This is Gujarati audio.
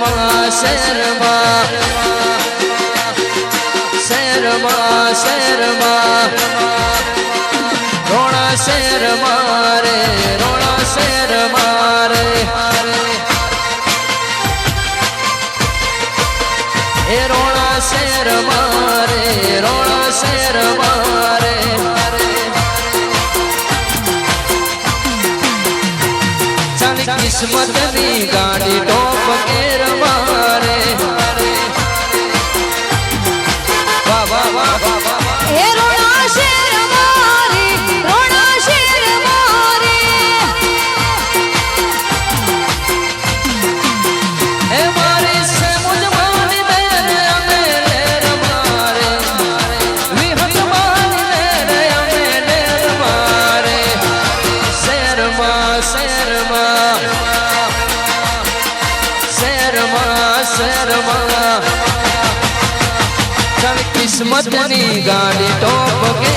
શેરમાં શેરમાં શેરમાં શેરમાં રોણા શેરમાં રે રોણા શેરમાં રે એ રોણા શેરમાં રે રોણા શેરમાં રે ચાલી કિસ્મતની ગાડી ટોપ કેર મારે વાહ વાહ વાહ વાહ એ રોણા શેર મારી રોણા શેર મારી એ મારી સે મુજ માની દે અમે લેર મારે વિહત માની દે અમે લેર મારે શેરમાં શેરમાં શેરમાં શેરમાં ચાલ કિસ્મતની ગાડી ટોપ કે